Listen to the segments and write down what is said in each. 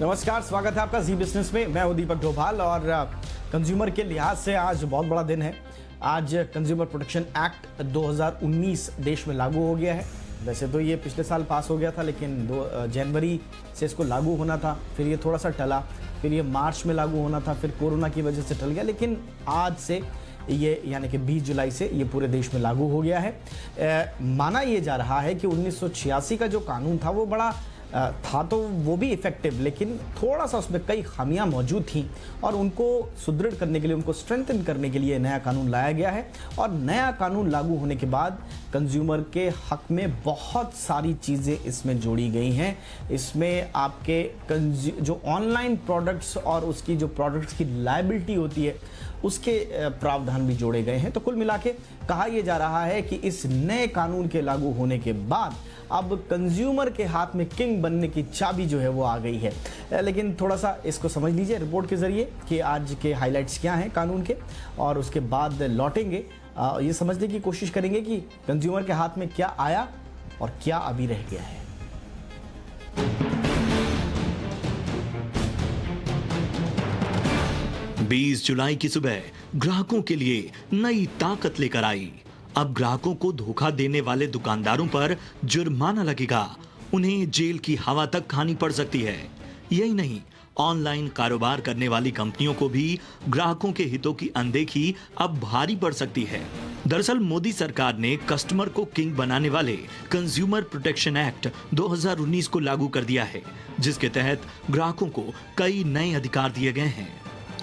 नमस्कार, स्वागत है आपका जी बिजनेस में। मैं हूं दीपक डोभाल और कंज्यूमर के लिहाज से आज बहुत बड़ा दिन है। आज कंज्यूमर प्रोटेक्शन एक्ट 2019 देश में लागू हो गया है। वैसे तो ये पिछले साल पास हो गया था, लेकिन 2 जनवरी से इसको लागू होना था, फिर ये थोड़ा सा टला, फिर ये मार्च में लागू होना था, फिर कोरोना की वजह से टल गया, लेकिन आज से ये यानी कि 20 जुलाई से ये पूरे देश में लागू हो गया है। माना ये जा रहा है कि 1986 का जो कानून था वो बड़ा था, तो वो भी इफेक्टिव, लेकिन थोड़ा सा उसमें कई खामियां मौजूद थीं और उनको सुदृढ़ करने के लिए, उनको स्ट्रेंथन करने के लिए नया कानून लाया गया है। और नया कानून लागू होने के बाद कंज्यूमर के हक में बहुत सारी चीज़ें इसमें जोड़ी गई हैं। इसमें आपके जो ऑनलाइन प्रोडक्ट्स और उसकी जो प्रोडक्ट्स की लायबिलिटी होती है उसके प्रावधान भी जोड़े गए हैं। तो कुल मिला के कहा यह जा रहा है कि इस नए कानून के लागू होने के बाद अब कंज्यूमर के हाथ में किंग बनने की चाबी जो है वो आ गई है। लेकिन थोड़ा सा इसको समझ लीजिए रिपोर्ट के जरिए कि आज के हाइलाइट्स क्या हैं कानून के, और उसके बाद लौटेंगे ये समझने की कोशिश करेंगे कि कंज्यूमर के हाथ में क्या आया और क्या अभी रह गया है। 20 जुलाई की सुबह ग्राहकों के लिए नई ताकत लेकर आई। अब ग्राहकों को धोखा देने वाले दुकानदारों पर जुर्माना लगेगा, उन्हें जेल की हवा तक खानी पड़ सकती है। यही नहीं, ऑनलाइन कारोबार करने वाली कंपनियों को भी ग्राहकों के हितों की अनदेखी अब भारी पड़ सकती है। दरअसल मोदी सरकार ने कस्टमर को किंग बनाने वाले कंज्यूमर प्रोटेक्शन एक्ट 2019 को लागू कर दिया है, जिसके तहत ग्राहकों को कई नए अधिकार दिए गए हैं।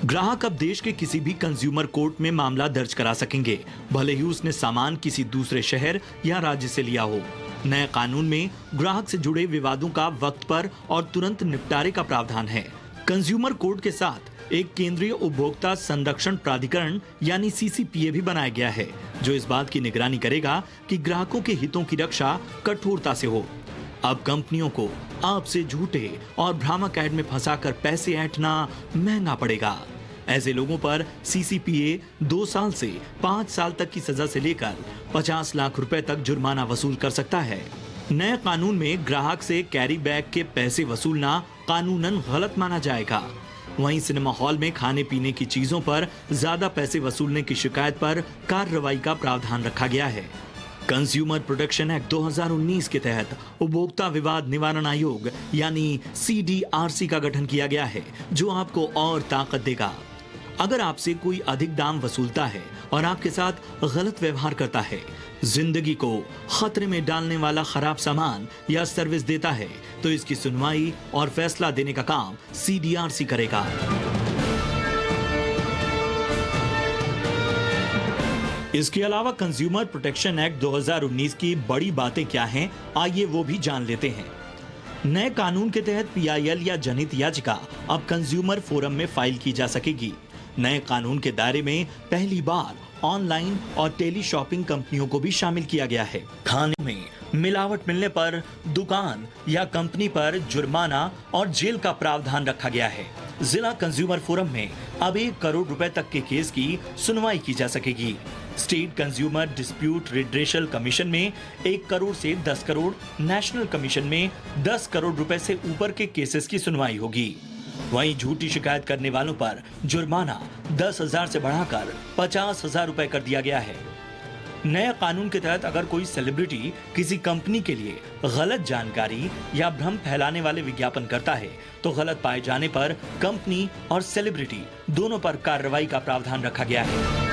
ग्राहक अब देश के किसी भी कंज्यूमर कोर्ट में मामला दर्ज करा सकेंगे, भले ही उसने सामान किसी दूसरे शहर या राज्य से लिया हो। नए कानून में ग्राहक से जुड़े विवादों का वक्त पर और तुरंत निपटारे का प्रावधान है। कंज्यूमर कोर्ट के साथ एक केंद्रीय उपभोक्ता संरक्षण प्राधिकरण यानी CCPA भी बनाया गया है, जो इस बात की निगरानी करेगा कि ग्राहकों के हितों की रक्षा कठोरता से हो। अब कंपनियों को आपसे झूठे और भ्रामक ऐड में फंसाकर पैसे ऐंठना महंगा पड़ेगा। ऐसे लोगों पर CCPA 2 साल से 5 साल तक की सजा से लेकर 50 लाख रुपए तक जुर्माना वसूल कर सकता है। नए कानून में ग्राहक से कैरी बैग के पैसे वसूलना कानूनन गलत माना जाएगा। वहीं सिनेमा हॉल में खाने पीने की चीजों पर ज्यादा पैसे वसूलने की शिकायत पर कार्रवाई का प्रावधान रखा गया है। कंज्यूमर प्रोटेक्शन एक्ट 2019 के तहत उपभोक्ता विवाद निवारण आयोग यानी CDRC का गठन किया गया है, जो आपको और ताकत देगा। अगर आपसे कोई अधिक दाम वसूलता है और आपके साथ गलत व्यवहार करता है, जिंदगी को खतरे में डालने वाला खराब सामान या सर्विस देता है, तो इसकी सुनवाई और फैसला देने का काम CDRC करेगा। इसके अलावा कंज्यूमर प्रोटेक्शन एक्ट 2019 की बड़ी बातें क्या हैं, आइए वो भी जान लेते हैं। नए कानून के तहत PIL या जनहित याचिका अब कंज्यूमर फोरम में फाइल की जा सकेगी। नए कानून के दायरे में पहली बार ऑनलाइन और टेली शॉपिंग कंपनियों को भी शामिल किया गया है। खाने में मिलावट मिलने पर दुकान या कंपनी पर जुर्माना और जेल का प्रावधान रखा गया है। जिला कंज्यूमर फोरम में अब 1 करोड़ रुपए तक के केस की सुनवाई की जा सकेगी। State consumer dispute redressal commission में 1 करोड़ से 10 करोड़, नेशनल कमीशन में 10 करोड़ रुपए से ऊपर के केसेस की सुनवाई होगी। वहीं झूठी शिकायत करने वालों पर जुर्माना 10,000 से बढ़ाकर 50,000 रुपए कर दिया गया है। नए कानून के तहत अगर कोई सेलिब्रिटी किसी कंपनी के लिए गलत जानकारी या भ्रम फैलाने वाले विज्ञापन करता है, तो गलत पाए जाने पर कंपनी और सेलिब्रिटी दोनों पर कार्रवाई का प्रावधान रखा गया है।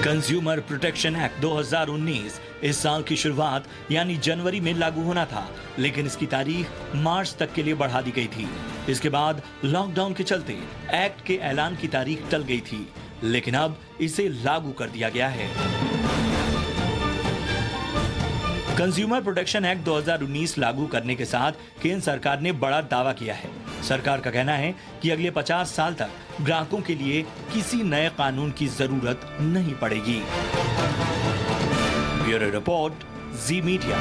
कंज्यूमर प्रोटेक्शन एक्ट 2019 इस साल की शुरुआत यानी जनवरी में लागू होना था, लेकिन इसकी तारीख मार्च तक के लिए बढ़ा दी गई थी। इसके बाद लॉकडाउन के चलते एक्ट के ऐलान की तारीख टल गई थी, लेकिन अब इसे लागू कर दिया गया है। कंज्यूमर प्रोटेक्शन एक्ट 2019 लागू करने के साथ केंद्र सरकार ने बड़ा दावा किया है। सरकार का कहना है कि अगले 50 साल तक ग्राहकों के लिए किसी नए कानून की जरूरत नहीं पड़ेगी। ब्यूरो रिपोर्ट, जी मीडिया।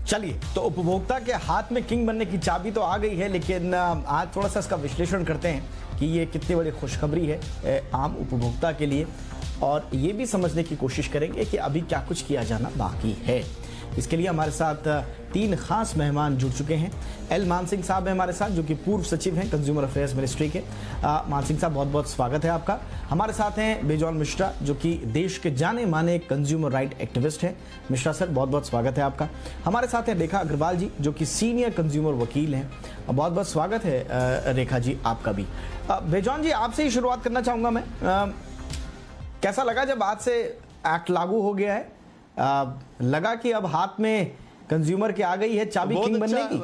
चलिए, तो उपभोक्ता के हाथ में किंग बनने की चाबी तो आ गई है, लेकिन आज थोड़ा सा इसका विश्लेषण करते हैं कि ये कितनी बड़ी खुशखबरी है आम उपभोक्ता के लिए, और ये भी समझने की कोशिश करेंगे कि अभी क्या कुछ किया जाना बाकी है। इसके लिए हमारे साथ तीन खास मेहमान जुड़ चुके हैं। एल मान सिंह साहब हैं हमारे साथ, जो कि पूर्व सचिव हैं कंज्यूमर अफेयर्स मिनिस्ट्री के। मान सिंह साहब, बहुत बहुत स्वागत है आपका। हमारे साथ हैं बेजॉन मिश्रा, जो कि देश के जाने माने कंज्यूमर राइट एक्टिविस्ट हैं। मिश्रा सर, बहुत बहुत स्वागत है आपका। हमारे साथ हैं रेखा अग्रवाल जी, जो कि सीनियर कंज्यूमर वकील हैं। बहुत बहुत स्वागत है रेखा जी आपका भी। बेजॉन जी, आपसे ही शुरुआत करना चाहूंगा मैं। कैसा लगा जब आज से एक्ट लागू हो गया है? लगा कि अब हाथ में कंज्यूमर के आ गई है चाबी किंग बनने की?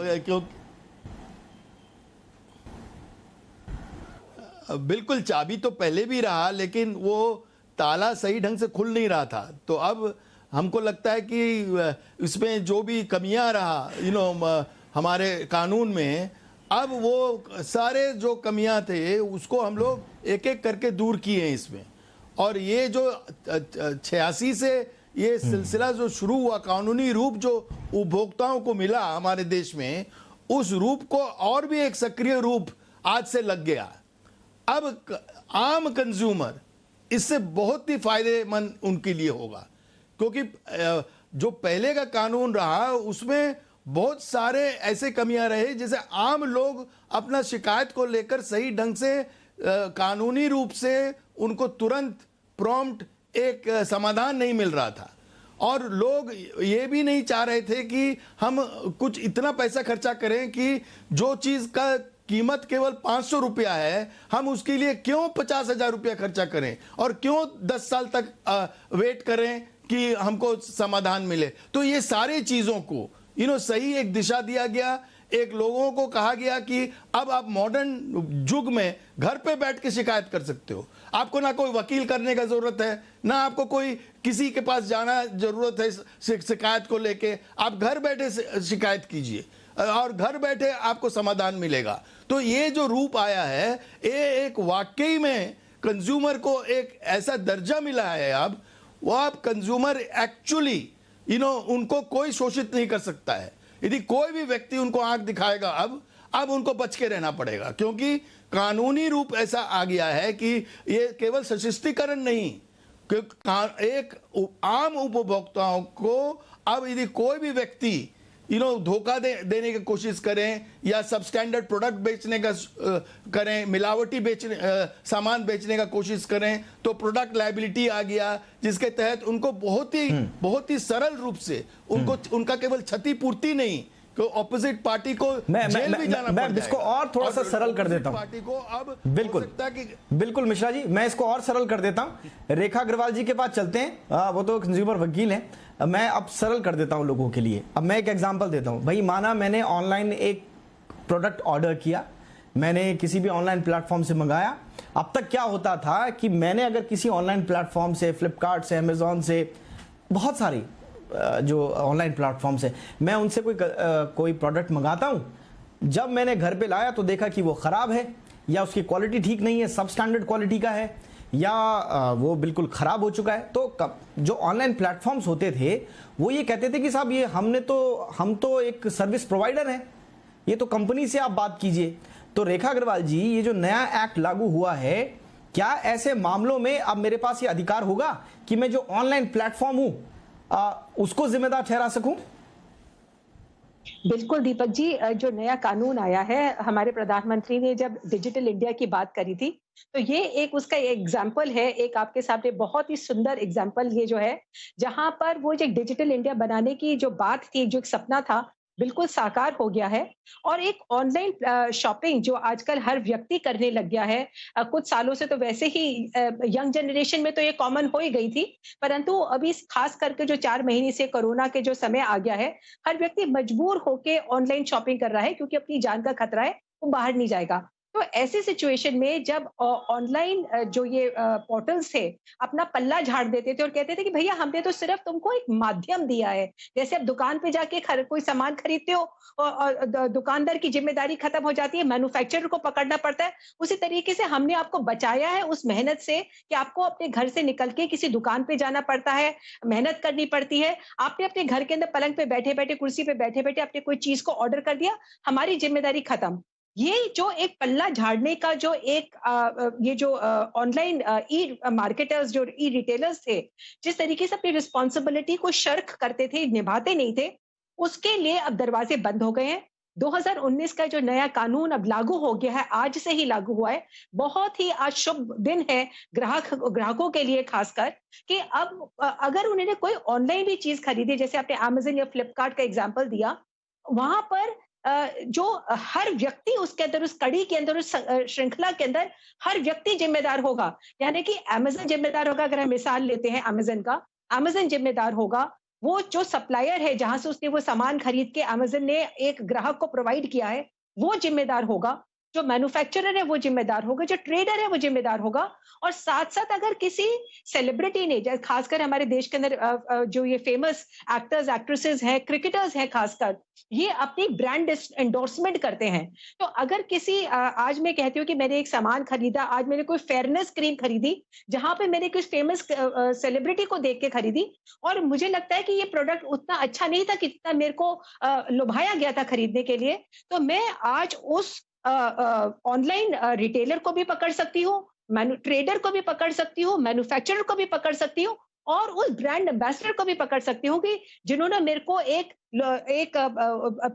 बिल्कुल, चाबी तो पहले भी रहा, लेकिन वो ताला सही ढंग से खुल नहीं रहा था। तो अब हमको लगता है कि इसमें जो भी कमियां रहा हमारे कानून में, अब वो सारे जो कमियां थे उसको हम लोग एक एक करके दूर किए हैं इसमें। और ये जो 86 से ये सिलसिला जो शुरू हुआ, कानूनी रूप जो उपभोक्ताओं को मिला हमारे देश में, उस रूप को और भी एक सक्रिय रूप आज से लग गया। अब आम कंज्यूमर इससे बहुत ही फायदेमंद उनके लिए होगा, क्योंकि जो पहले का कानून रहा उसमें बहुत सारे ऐसे कमियां रहे, जैसे आम लोग अपना शिकायत को लेकर सही ढंग से कानूनी रूप से उनको तुरंत प्रॉम्प्ट एक समाधान नहीं मिल रहा था। और लोग ये भी नहीं चाह रहे थे कि हम कुछ इतना पैसा खर्चा करें कि जो चीज़ का कीमत केवल 500 रुपया है, हम उसके लिए क्यों 50,000 रुपया खर्चा करें और क्यों 10 साल तक वेट करें कि हमको समाधान मिले। तो ये सारे चीज़ों को सही एक दिशा दिया गया। एक लोगों को कहा गया कि अब आप मॉडर्न युग में घर पे बैठ के शिकायत कर सकते हो। आपको ना कोई वकील करने का जरूरत है, ना आपको कोई किसी के पास जाना जरूरत है शिकायत को लेके। आप घर बैठे शिकायत कीजिए और घर बैठे आपको समाधान मिलेगा। तो ये जो रूप आया है, ये एक वाकई में कंज्यूमर को एक ऐसा दर्जा मिला है अब, वो आप कंज्यूमर एक्चुअली उनको कोई शोषित नहीं कर सकता है। यदि कोई भी व्यक्ति उनको आंख दिखाएगा, अब उनको बच के रहना पड़ेगा, क्योंकि कानूनी रूप ऐसा आ गया है कि ये केवल सशक्तिकरण नहीं, एक आम उपभोक्ताओं को अब यदि कोई भी व्यक्ति धोखा देने की कोशिश करें या सबस्टैंडर्ड प्रोडक्ट बेचने का करें, मिलावटी सामान बेचने का कोशिश करें, तो प्रोडक्ट लायबिलिटी आ गया, जिसके तहत उनको बहुत ही सरल रूप से उनका केवल क्षतिपूर्ति नहीं, ऑपोजिट पार्टी को जेल भी जाना मैं इसको और थोड़ा सा सरल कर देता हूं पार्टी को। अब बिल्कुल मिश्रा जी, मैं इसको और सरल कर देता हूं। रेखा अग्रवाल जी के पास चलते हैं, वो तो कंज्यूमर वकील हैं। मैं अब सरल कर देता हूं लोगों के लिए। अब मैं एक एग्जांपल देता हूं। भाई, माना मैंने ऑनलाइन एक प्रोडक्ट ऑर्डर किया, मैंने किसी भी ऑनलाइन प्लेटफॉर्म से मंगाया। अब तक क्या होता था कि मैंने अगर किसी ऑनलाइन प्लेटफॉर्म से, फ्लिपकार्ट से, अमेजॉन से, बहुत सारी जो ऑनलाइन प्लेटफॉर्म से मैं उनसे कोई प्रोडक्ट मंगाता हूं, जब मैंने घर पे लाया तो देखा कि वो ख़राब है, या उसकी क्वालिटी ठीक नहीं है, सब स्टैंडर्ड क्वालिटी का है, या वो बिल्कुल ख़राब हो चुका है। तो जो ऑनलाइन प्लेटफॉर्म्स होते थे वो ये कहते थे कि साहब ये हम तो एक सर्विस प्रोवाइडर हैं, ये तो कंपनी से आप बात कीजिए। तो रेखा अग्रवाल जी, ये जो नया एक्ट लागू हुआ है, क्या ऐसे मामलों में अब मेरे पास ये अधिकार होगा कि मैं जो ऑनलाइन प्लेटफॉर्म हूं उसको जिम्मेदार ठहरा सकूं? बिल्कुल दीपक जी, जो नया कानून आया है, हमारे प्रधानमंत्री ने जब डिजिटल इंडिया की बात करी थी, तो ये एक उसका एग्जाम्पल है, एक आपके सामने बहुत ही सुंदर एग्जाम्पल ये जो है, जहां पर वो जो डिजिटल इंडिया बनाने की जो बात थी, जो एक सपना था, बिल्कुल साकार हो गया है। और एक ऑनलाइन शॉपिंग जो आजकल हर व्यक्ति करने लग गया है, कुछ सालों से तो वैसे ही यंग जनरेशन में तो ये कॉमन हो ही गई थी, परंतु अभी खास करके जो 4 महीने से कोरोना के जो समय आ गया है, हर व्यक्ति मजबूर होके ऑनलाइन शॉपिंग कर रहा है, क्योंकि अपनी जान का खतरा है, वो बाहर नहीं जाएगा। तो ऐसी सिचुएशन में जब ऑनलाइन जो ये पोर्टल्स थे, अपना पल्ला झाड़ देते थे और कहते थे कि भैया हमने तो सिर्फ तुमको एक माध्यम दिया है। जैसे आप दुकान पे जाके कोई सामान खरीदते हो और दुकानदार की जिम्मेदारी खत्म हो जाती है, मैन्युफैक्चरर को पकड़ना पड़ता है। उसी तरीके से हमने आपको बचाया है उस मेहनत से कि आपको अपने घर से निकल के किसी दुकान पे जाना पड़ता है, मेहनत करनी पड़ती है। आपने अपने घर के अंदर पलंग पे बैठे बैठे, कुर्सी पे बैठे बैठे आपने कोई चीज को ऑर्डर कर दिया, हमारी जिम्मेदारी खत्म। ये जो एक पल्ला झाड़ने का जो एक ये जो ऑनलाइन ई मार्केटर्स जो ई रिटेलर्स थे, जिस तरीके से अपनी रिस्पॉन्सिबिलिटी को शर्क करते थे, निभाते नहीं थे, उसके लिए अब दरवाजे बंद हो गए हैं। 2019 का जो नया कानून अब लागू हो गया है, आज से ही लागू हुआ है। बहुत ही आज शुभ दिन है ग्राहकों के लिए खासकर कि अब अगर उन्होंने कोई ऑनलाइन भी चीज़ खरीदी, जैसे आपने अमेज़न या फ्लिपकार्ट का एग्ज़ाम्पल दिया, वहाँ पर जो हर व्यक्ति उसके अंदर, उस कड़ी के अंदर, उस श्रृंखला के अंदर हर व्यक्ति जिम्मेदार होगा। यानी कि अमेज़न जिम्मेदार होगा, अगर हम मिसाल लेते हैं अमेज़न का, अमेज़न जिम्मेदार होगा, वो जो सप्लायर है जहां से उसने वो सामान खरीद के अमेज़न ने एक ग्राहक को प्रोवाइड किया है, वो जिम्मेदार होगा, जो मैन्युफैक्चरर है वो जिम्मेदार होगा, जो ट्रेडर है वो जिम्मेदार होगा। और साथ-साथ अगर किसी सेलिब्रिटी ने, खासकर हमारे देश के अंदर जो ये फेमस एक्टर्स, एक्ट्रेसेस हैं, क्रिकेटर्स हैं खासकर, ये अपनी ब्रांड एंडोर्समेंट करते हैं। तो अगर किसी आज मैं कहती हूँ कि मैंने एक सामान खरीदा, आज मैंने कोई फेयरनेस क्रीम खरीदी, जहां पे मैंने किसी फेमस सेलिब्रिटी को देख के खरीदी, और मुझे लगता है कि ये प्रोडक्ट उतना अच्छा नहीं था कितना मेरे को लुभाया गया था खरीदने के लिए, तो मैं आज उस ऑनलाइन रिटेलर को भी पकड़ सकती हूँ, ट्रेडर को भी पकड़ सकती हूँ, मैन्युफैक्चरर को भी पकड़ सकती हूँ, और उस ब्रांड एम्बेसडर को भी पकड़ सकती हूँ कि जिन्होंने मेरे को एक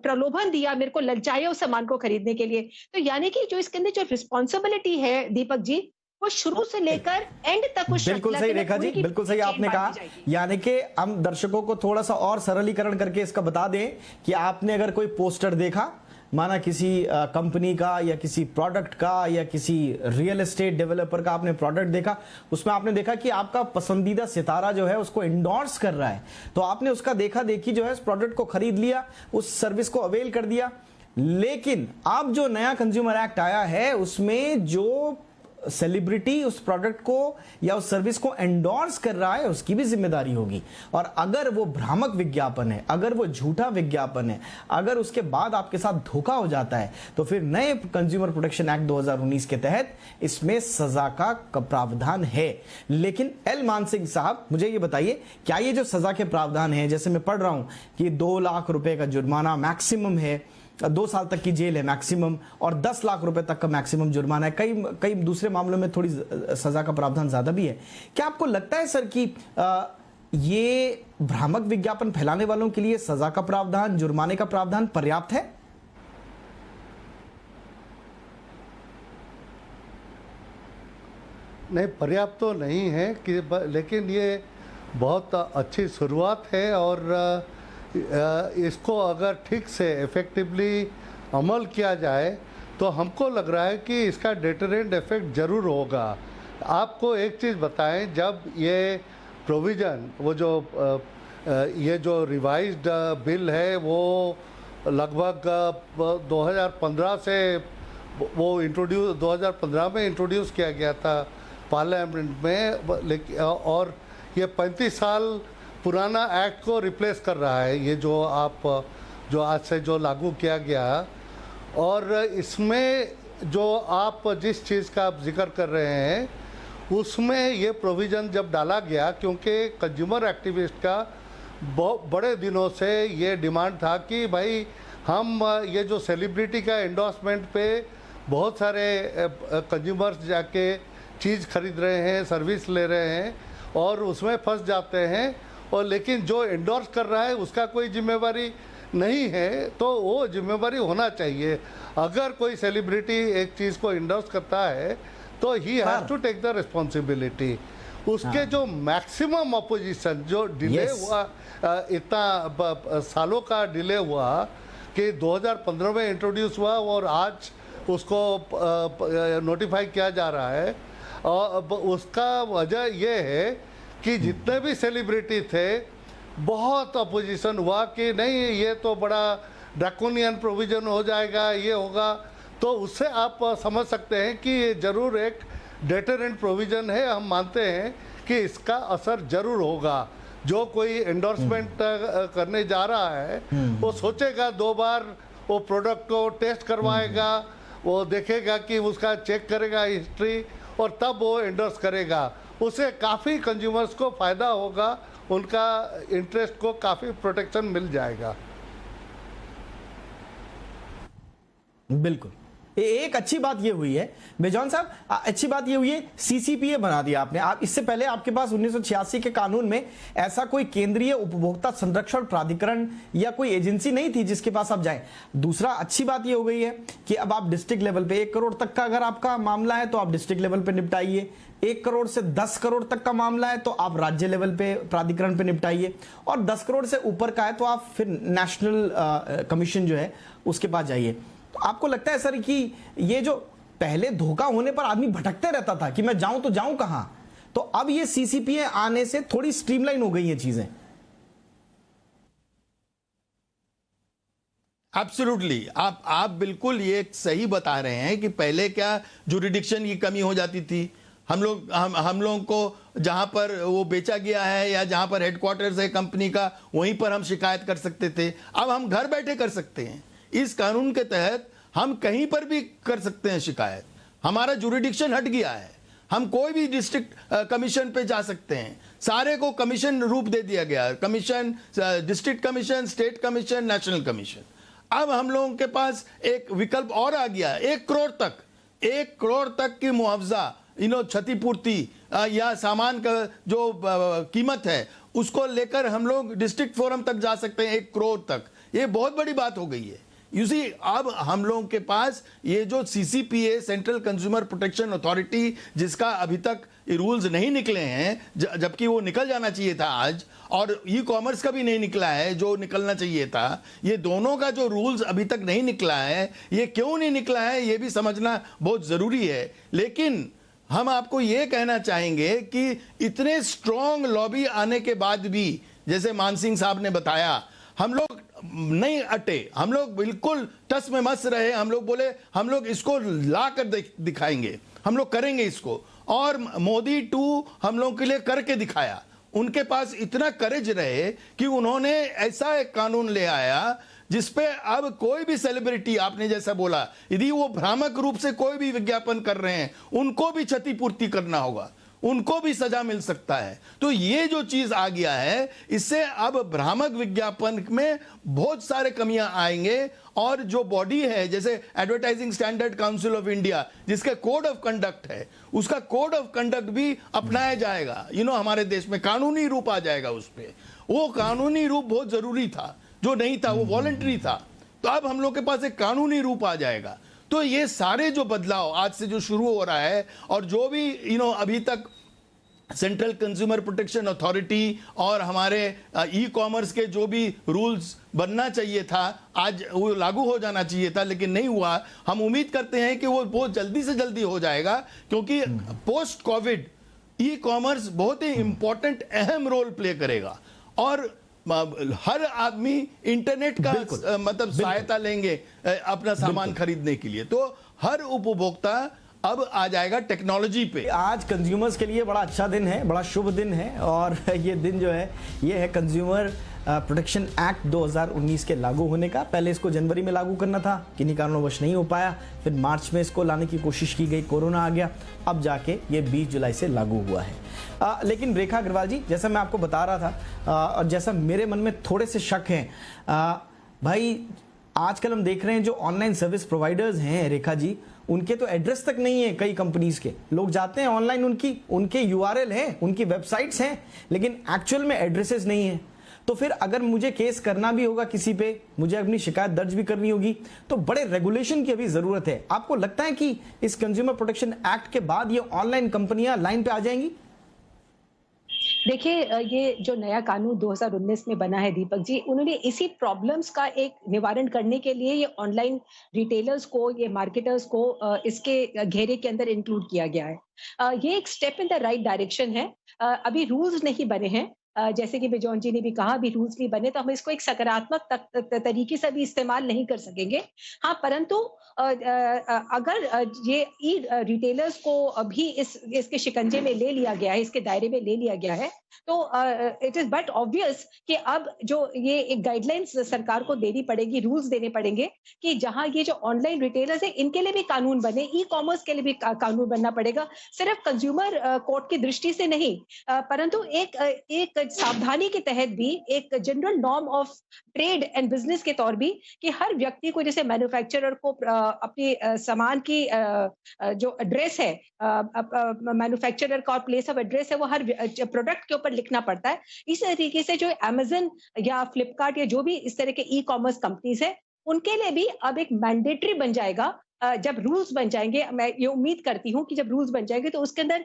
प्रलोभन दिया, मेरे को ललचाया उस सामान को खरीदने के लिए। तो यानी कि जो इसके अंदर जो रिस्पॉन्सिबिलिटी है दीपक जी, वो शुरू से लेकर एंड तक उस बिल्कुल सही रेखा जी, बिल्कुल सही आपने कहा। यानी कि हम दर्शकों को थोड़ा सा और सरलीकरण करके इसका बता दें कि आपने अगर कोई पोस्टर देखा, माना किसी कंपनी का या किसी प्रोडक्ट का या किसी रियल एस्टेट डेवलपर का आपने प्रोडक्ट देखा, उसमें आपने देखा कि आपका पसंदीदा सितारा जो है उसको इंडोर्स कर रहा है, तो आपने उसका देखा देखी जो है उस प्रोडक्ट को खरीद लिया, उस सर्विस को अवेल कर दिया। लेकिन अब जो नया कंज्यूमर एक्ट आया है उसमें जो सेलिब्रिटी उस प्रोडक्ट को या उस सर्विस को एंडोर्स कर रहा है उसकी भी जिम्मेदारी होगी। और अगर वो भ्रामक विज्ञापन है, अगर वो झूठा विज्ञापन है, अगर उसके बाद आपके साथ धोखा हो जाता है, तो फिर नए कंज्यूमर प्रोटेक्शन एक्ट 2019 के तहत इसमें सजा का प्रावधान है। लेकिन एल मान सिंह साहब, मुझे ये बताइए, क्या ये जो सजा के प्रावधान है, जैसे मैं पढ़ रहा हूं कि 2 लाख रुपए का जुर्माना मैक्सिमम है, 2 साल तक की जेल है मैक्सिमम, और 10 लाख रुपए तक का मैक्सिमम जुर्माना है, कई दूसरे मामलों में थोड़ी सजा का प्रावधान ज्यादा भी है। क्या आपको लगता है सर कि ये भ्रामक विज्ञापन फैलाने वालों के लिए सजा का प्रावधान, जुर्माने का प्रावधान पर्याप्त है? नहीं, पर्याप्त तो नहीं है कि, लेकिन ये बहुत अच्छी शुरुआत है, और इसको अगर ठीक से इफ़ेक्टिवली अमल किया जाए तो हमको लग रहा है कि इसका डेटरेंट इफेक्ट ज़रूर होगा। आपको एक चीज़ बताएं, जब ये प्रोविज़न, वो जो ये जो रिवाइज्ड बिल है वो लगभग 2015 से वो 2015 में इंट्रोड्यूस किया गया था पार्लियामेंट में, लेकिन और ये 35 साल पुराना एक्ट को रिप्लेस कर रहा है, ये जो आज से जो लागू किया गया। और इसमें जो आप जिस चीज़ का आप जिक्र कर रहे हैं उसमें ये प्रोविज़न जब डाला गया, क्योंकि कंज्यूमर एक्टिविस्ट का बहुत बड़े दिनों से ये डिमांड था कि भाई हम ये जो सेलिब्रिटी का एंडोर्समेंट पे बहुत सारे कंज्यूमर्स जाके चीज़ खरीद रहे हैं, सर्विस ले रहे हैं और उसमें फंस जाते हैं, और लेकिन जो एंडोर्स कर रहा है उसका कोई जिम्मेवारी नहीं है, तो वो जिम्मेवारी होना चाहिए। अगर कोई सेलिब्रिटी एक चीज़ को एंडोर्स करता है तो he has to take the responsibility. उसके जो मैक्सिमम अपोजिशन जो डिले हुआ, इतना सालों का डिले हुआ कि 2015 में इंट्रोड्यूस हुआ और आज उसको नोटिफाई किया जा रहा है, और उसका वजह ये है कि जितने भी सेलिब्रिटी थे बहुत अपोजिशन हुआ कि नहीं ये तो बड़ा ड्रैकोनियन प्रोविज़न हो जाएगा, ये होगा। तो उससे आप समझ सकते हैं कि ये ज़रूर एक डेटरेंट प्रोविज़न है। हम मानते हैं कि इसका असर ज़रूर होगा। जो कोई एंडोर्समेंट करने जा रहा है वो सोचेगा 2 बार, वो प्रोडक्ट को टेस्ट करवाएगा, वो देखेगा कि उसका चेक करेगा हिस्ट्री, और तब वो एंडोर्स करेगा। उससे काफ़ी कंज्यूमर्स को फ़ायदा होगा, उनका इंटरेस्ट को काफ़ी प्रोटेक्शन मिल जाएगा। बिल्कुल एक अच्छी बात ये हुई है बेजॉन साहब, अच्छी बात ये हुई है सीसीपीए बना दिया आपने। आप इससे पहले आपके पास 1986 के कानून में ऐसा कोई केंद्रीय उपभोक्ता संरक्षण प्राधिकरण या कोई एजेंसी नहीं थी जिसके पास आप जाएं। दूसरा अच्छी बात ये हो गई है कि अब आप डिस्ट्रिक्ट लेवल पे 1 करोड़ तक का अगर आपका मामला है तो आप डिस्ट्रिक्ट लेवल पे निपटाइए, 1 करोड़ से 10 करोड़ तक का मामला है तो आप राज्य लेवल पे प्राधिकरण पे निपटाइए, और 10 करोड़ से ऊपर का है तो आप फिर नेशनल कमीशन जो है उसके पास जाइए। तो आपको लगता है सर कि ये जो पहले धोखा होने पर आदमी भटकते रहता था कि मैं जाऊं तो जाऊं कहां, तो अब ये सीसीपीए आने से थोड़ी स्ट्रीमलाइन हो गई ये चीजें? एब्सोल्युटली, आप बिल्कुल ये सही बता रहे हैं कि पहले क्या जुरिडिक्शन की कमी हो जाती थी। हम लोगों को जहां पर वो बेचा गया है या जहां पर हेडक्वार्टर्स है कंपनी का, वहीं पर हम शिकायत कर सकते थे। अब हम घर बैठे कर सकते हैं। इस कानून के तहत हम कहीं पर भी कर सकते हैं शिकायत। हमारा जुरिडिक्शन हट गया है। हम कोई भी डिस्ट्रिक्ट कमीशन पे जा सकते हैं। सारे को कमीशन रूप दे दिया गया, commission, district commission, state commission, national commission. अब हम लोगों के पास एक विकल्प और आ गया, 1 करोड़ तक की मुआवजा, क्षतिपूर्ति या सामान का जो कीमत है उसको लेकर हम लोग डिस्ट्रिक्ट फोरम तक जा सकते हैं 1 करोड़ तक। ये बहुत बड़ी बात हो गई है। यू सी, अब हम लोगों के पास ये जो CCPA, central consumer protection authority, जिसका अभी तक रूल्स नहीं निकले हैं, जबकि वो निकल जाना चाहिए था आज, और ई कॉमर्स का भी नहीं निकला है जो निकलना चाहिए था। ये दोनों का जो रूल्स अभी तक नहीं निकला है, ये क्यों नहीं निकला है ये भी समझना बहुत जरूरी है। लेकिन हम आपको ये कहना चाहेंगे कि इतने स्ट्रॉन्ग लॉबी आने के बाद भी, जैसे मान सिंह साहब ने बताया, हम लोग नहीं अटे, हम लोग बिल्कुल टस में मस रहे। हम लोग बोले हम लोग इसको ला कर दिखाएंगे, हम लोग करेंगे इसको, और मोदी 2 हम लोग के लिए करके दिखाया। उनके पास इतना करेज रहे कि उन्होंने ऐसा एक कानून ले आया जिसपे अब कोई भी सेलिब्रिटी, आपने जैसा बोला, यदि वो भ्रामक रूप से कोई भी विज्ञापन कर रहे हैं, उनको भी क्षतिपूर्ति करना होगा, उनको भी सजा मिल सकता है। तो ये जो चीज आ गया है, इससे अब भ्रामक विज्ञापन में बहुत सारे कमियां आएंगे। और जो बॉडी है, जैसे advertising standard council of India, जिसका कोड ऑफ कंडक्ट है, उसका कोड ऑफ कंडक्ट भी अपनाया जाएगा। हमारे देश में कानूनी रूप आ जाएगा उस पर। वो कानूनी रूप बहुत जरूरी था, जो नहीं था वो वॉलंटरी था। तो अब हम लोग के पास एक कानूनी रूप आ जाएगा। तो ये सारे जो बदलाव आज से जो शुरू हो रहा है, और जो भी अभी तक सेंट्रल कंज्यूमर प्रोटेक्शन अथॉरिटी और हमारे ई कॉमर्स के जो भी रूल्स बनना चाहिए था, आज वो लागू हो जाना चाहिए था, लेकिन नहीं हुआ। हम उम्मीद करते हैं कि वो बहुत जल्दी से जल्दी हो जाएगा, क्योंकि पोस्ट कोविड ई कॉमर्स बहुत ही इंपॉर्टेंट, अहम रोल प्ले करेगा। और हर आदमी इंटरनेट का मतलब सहायता लेंगे अपना सामान खरीदने के लिए। तो हर उपभोक्ता अब आ जाएगा टेक्नोलॉजी पे। आज कंज्यूमर्स के लिए बड़ा अच्छा दिन है, बड़ा शुभ दिन है, और ये दिन जो है ये है कंज्यूमर प्रोटेक्शन एक्ट 2019 के लागू होने का। पहले इसको जनवरी में लागू करना था, किन्हीं कारणवश नहीं हो पाया, फिर मार्च में इसको लाने की कोशिश की गई, कोरोना आ गया, अब जाके ये 20 जुलाई से लागू हुआ है। लेकिन रेखा अग्रवाल जी, जैसा मैं आपको बता रहा था और जैसा मेरे मन में थोड़े से शक हैं, भाई आजकल हम देख रहे हैं जो ऑनलाइन सर्विस प्रोवाइडर्स हैं रेखा जी, उनके तो एड्रेस तक नहीं है। कई कंपनीज के लोग जाते हैं ऑनलाइन, उनके यूआरएल हैं, उनकी वेबसाइट्स हैं, लेकिन एक्चुअल में एड्रेसेस नहीं है। तो फिर अगर मुझे केस करना भी होगा किसी पे, मुझे अपनी शिकायत दर्ज भी करनी होगी, तो बड़े रेगुलेशन की अभी जरूरत है। आपको लगता है कि इस कंज्यूमर प्रोटेक्शन एक्ट के बाद ये ऑनलाइन कंपनियां लाइन पे आ जाएंगी? देखिए, ये जो नया कानून 2019 में बना है दीपक जी, उन्होंने इसी प्रॉब्लम्स का एक निवारण करने के लिए ये ऑनलाइन रिटेलर्स को, ये मार्केटर्स को इसके घेरे के अंदर इंक्लूड किया गया है। ये एक step in the right direction है। अभी रूल्स नहीं बने हैं, जैसे कि बिजॉन जी ने भी कहा, अभी रूल्स नहीं बने, तो हम इसको एक सकारात्मक तरीके से भी इस्तेमाल नहीं कर सकेंगे। हाँ, परंतु अगर ये ई रिटेलर्स को अभी इसके शिकंजे में ले लिया गया है, इसके दायरे में ले लिया गया है, तो इट इज बट ऑब्वियस कि अब जो ये एक गाइडलाइंस सरकार को देनी पड़ेगी, रूल्स देने पड़ेंगे कि जहां ये जो ऑनलाइन रिटेलर्स है इनके लिए भी कानून बने, ई कॉमर्स के लिए भी कानून बनना पड़ेगा। सिर्फ कंज्यूमर कोर्ट की दृष्टि से नहीं, परंतु एक सावधानी के तहत भी एक general norm of trade and business के तौर भी कि हर व्यक्ति को, जैसे मैन्युफैक्चरर को अपने सामान की जो एड्रेस है, मैन्युफैक्चरर का और प्लेस ऑफ एड्रेस है, वो हर प्रोडक्ट के ऊपर लिखना पड़ता है। इस तरीके से जो अमेजन या फ्लिपकार्ट या जो भी इस तरह के ई कॉमर्स कंपनीज है, उनके लिए भी अब एक मैंडेटरी बन जाएगा। जब रूल्स बन जाएंगे, मैं ये उम्मीद करती हूँ कि जब रूल्स बन जाएंगे तो उसके अंदर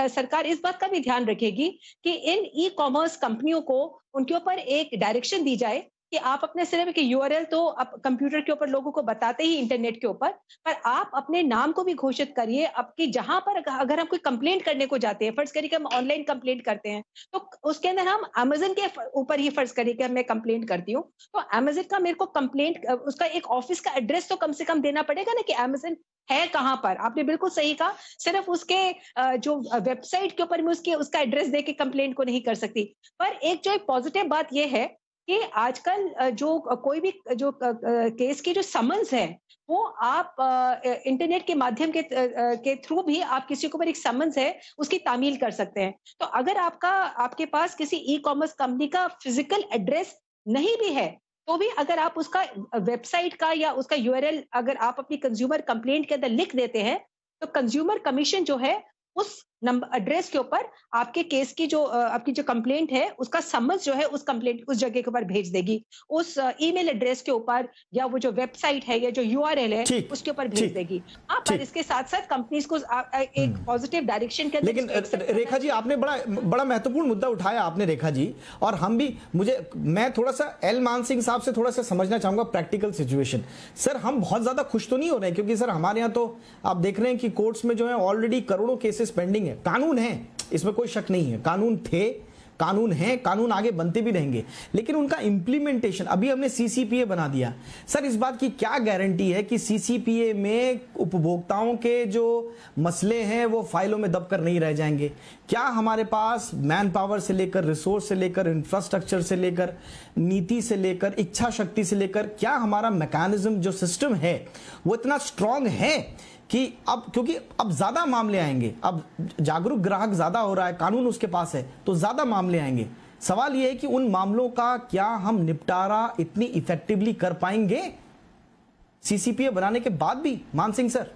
सरकार इस बात का भी ध्यान रखेगी कि इन ई कॉमर्स कंपनियों को उनके ऊपर एक डायरेक्शन दी जाए कि आप अपने सिर्फ एक यूआरएल तो आप कंप्यूटर के ऊपर लोगों को बताते ही इंटरनेट के ऊपर, पर आप अपने नाम को भी घोषित करिए। आपकी जहां पर अगर हम कोई कंप्लेंट करने को जाते हैं, फर्ज करिए कि हम ऑनलाइन कंप्लेंट करते हैं, तो उसके अंदर हम अमेजन के ऊपर ही फर्ज करिए कि मैं कंप्लेंट करती हूँ, तो अमेजन का मेरे को कंप्लेंट उसका एक ऑफिस का एड्रेस तो कम से कम देना पड़ेगा ना कि अमेजन है कहां पर। आपने बिल्कुल सही कहा, सिर्फ उसके जो वेबसाइट के ऊपर मैं उसका एड्रेस दे के कंप्लेंट को नहीं कर सकती। पर एक जो एक पॉजिटिव बात यह है कि आजकल जो कोई भी जो केस की जो समन्स है, वो आप इंटरनेट के माध्यम के थ्रू भी आप किसी के ऊपर एक समन्स है उसकी तामील कर सकते हैं। तो अगर आपके पास किसी ई कॉमर्स कंपनी का फिजिकल एड्रेस नहीं भी है, तो भी अगर आप उसका वेबसाइट का या उसका यूआरएल अगर आप अपनी कंज्यूमर कंप्लेंट के अंदर लिख देते हैं, तो कंज्यूमर कमीशन जो है उस नंबर एड्रेस के ऊपर आपके केस की जो आपकी जो कंप्लेंट है उसका समन्स जो है उस कंप्लेंट उस जगह के ऊपर भेज देगी, उस ईमेल एड्रेस के ऊपर या वो जो वेबसाइट है या जो यूआरएल है उसके ऊपर भेज देगी। पर इसके साथ साथ कंपनीज को एक पॉजिटिव डायरेक्शन के लेकिन रेखा जी, आपने बड़ा महत्वपूर्ण मुद्दा उठाया आपने रेखा जी, और हम भी मैं थोड़ा सा एल मान सिंह साहब से थोड़ा सा समझना चाहूंगा प्रैक्टिकल सिचुएशन। सर, हम बहुत ज्यादा खुश तो नहीं हो रहे हैं, क्योंकि सर हमारे यहाँ तो आप देख रहे हैं कि कोर्ट्स में जो है ऑलरेडी करोड़ों केसेस पेंडिंग है। कानून है, इसमें कोई शक नहीं है, कानून थे, कानून है, कानून आगे बनते भी रहेंगे, लेकिन उनका इंप्लीमेंटेशन, अभी हमने सीसीपीए बना दिया। सर, इस बात की क्या गारंटी है कि सीसीपीए में उपभोक्ताओं के जो मसले हैं वो फाइलों में दबकर नहीं रह जाएंगे? क्या हमारे पास मैन पावर से लेकर, रिसोर्स से लेकर, इंफ्रास्ट्रक्चर से लेकर, नीति से लेकर, इच्छा शक्ति से लेकर, क्या हमारा मैकेनिज्म जो सिस्टम है वो इतना स्ट्रांग है कि अब, क्योंकि अब ज्यादा मामले आएंगे, अब जागरूक ग्राहक ज्यादा हो रहा है, कानून उसके पास है तो ज्यादा मामले आएंगे। सवाल यह है कि उन मामलों का क्या हम निपटारा इतनी इफेक्टिवली कर पाएंगे सीसीपीए बनाने के बाद भी? मान सिंह सर।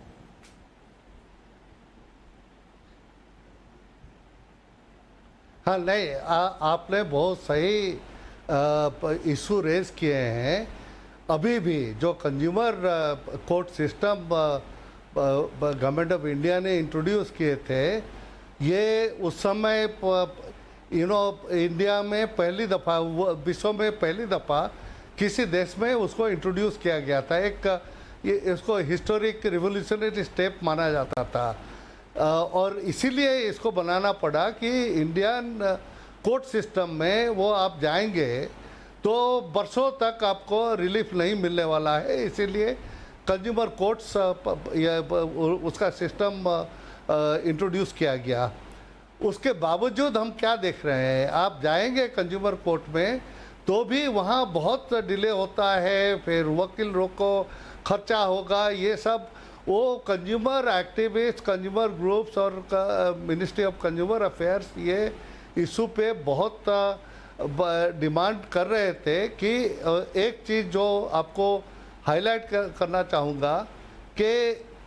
हाँ, नहीं, आपने बहुत सही इशू रेज किए हैं। अभी भी जो consumer court system government of India ने इंट्रोड्यूस किए थे, ये उस समय इंडिया में पहली दफ़ा, विश्व में पहली दफ़ा किसी देश में उसको इंट्रोड्यूस किया गया था। इसको हिस्टोरिक रिवोल्यूशनरी स्टेप माना जाता था, और इसीलिए इसको बनाना पड़ा कि इंडियन कोर्ट सिस्टम में वो आप जाएंगे तो बरसों तक आपको रिलीफ नहीं मिलने वाला है। इसीलिए कंज्यूमर कोर्ट्स उसका सिस्टम इंट्रोड्यूस किया गया। उसके बावजूद हम क्या देख रहे हैं, आप जाएंगे कंज्यूमर कोर्ट में तो भी वहाँ बहुत डिले होता है, फिर वकील रोको, खर्चा होगा, ये सब वो कंज्यूमर एक्टिविस्ट, कंज्यूमर ग्रुप्स और मिनिस्ट्री ऑफ कंज्यूमर अफेयर्स ये इशू पे बहुत डिमांड कर रहे थे कि एक चीज़ जो आपको हाईलाइट करना चाहूँगा कि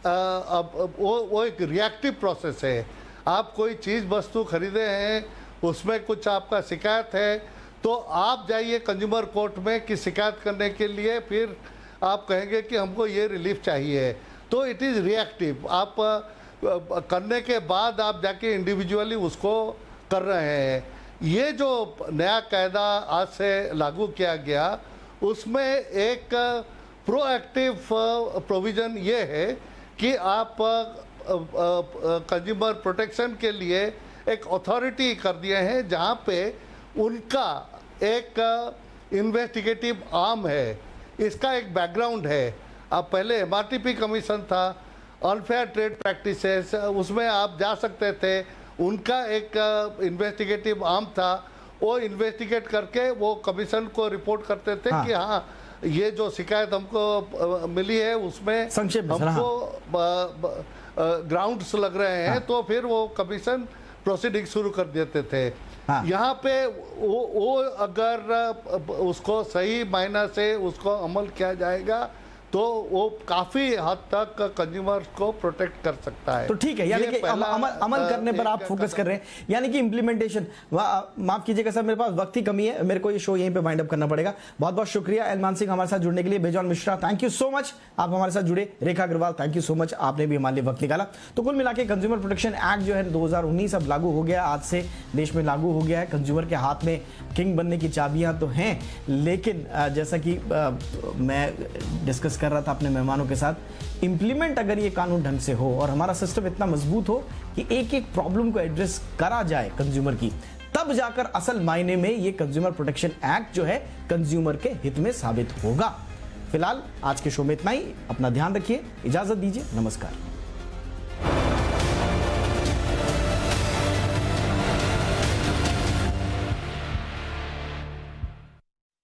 अब वो एक रिएक्टिव प्रोसेस है। आप कोई चीज़ वस्तु खरीदे हैं, उसमें कुछ आपका शिकायत है, तो आप जाइए कंज्यूमर कोर्ट में कि शिकायत करने के लिए, फिर आप कहेंगे कि हमको ये रिलीफ चाहिए, तो इट इज़ रिएक्टिव। आप करने के बाद आप जाके इंडिविजुअली उसको कर रहे हैं। ये जो नया कायदा आज से लागू किया गया, उसमें एक प्रोएक्टिव प्रोविज़न ये है कि आप कंज्यूमर प्रोटेक्शन के लिए एक अथॉरिटी कर दिए हैं, जहाँ पे उनका एक इन्वेस्टिगेटिव आर्म है, इसका एक बैकग्राउंड है। अब पहले एमआरटीपी कमीशन था, अनफेयर ट्रेड प्रैक्टिसेस, उसमें आप जा सकते थे, उनका एक इन्वेस्टिगेटिव आर्म था, वो इन्वेस्टिगेट करके वो कमीशन को रिपोर्ट करते थे कि हाँ ये जो शिकायत हमको मिली है उसमें हमको ग्राउंड्स लग रहे हैं, तो फिर वो कमीशन प्रोसीडिंग शुरू कर देते थे। हाँ। यहाँ पे वो अगर उसको सही मायने से उसको अमल किया जाएगा तो वो काफी हद तक कंज्यूमर्स को प्रोटेक्ट कर सकता है। तो ठीक है, यानी कि अमल करने पर आप फोकस कर रहे हैं, यानी कि इंप्लीमेंटेशन। माफ कीजिएगा सर, मेरे पास वक्त की कमी है, मेरे को ये शो यहीं पे वाइंड अप करना पड़ेगा। बहुत बहुत शुक्रिया एलमान सिंह हमारे साथ जुड़ने के लिए। Bejon Mishra, thank you so much, आप हमारे साथ जुड़े। Rekha Agarwal, thank you so much, आपने भी हमारे लिए वक्त निकाला। तो कुल मिला के कंज्यूमर प्रोटेक्शन एक्ट जो है 2019 अब लागू हो गया, आज से देश में लागू हो गया है। कंज्यूमर के हाथ में किंग बनने की चाबियां तो हैं, लेकिन जैसा कि मैं डिस्कस कर रहा था अपने मेहमानों के साथ, इंप्लीमेंट अगर ये कानून ढंग से हो और हमारा सिस्टम इतना मजबूत हो कि एक एक प्रॉब्लम को एड्रेस करा जाए कंज्यूमर की, तब जाकर असल मायने में ये कंज्यूमर प्रोटेक्शन एक्ट जो है कंज्यूमर के हित में साबित होगा। फिलहाल आज के शो में इतना ही, अपना ध्यान रखिए, इजाजत दीजिए, नमस्कार।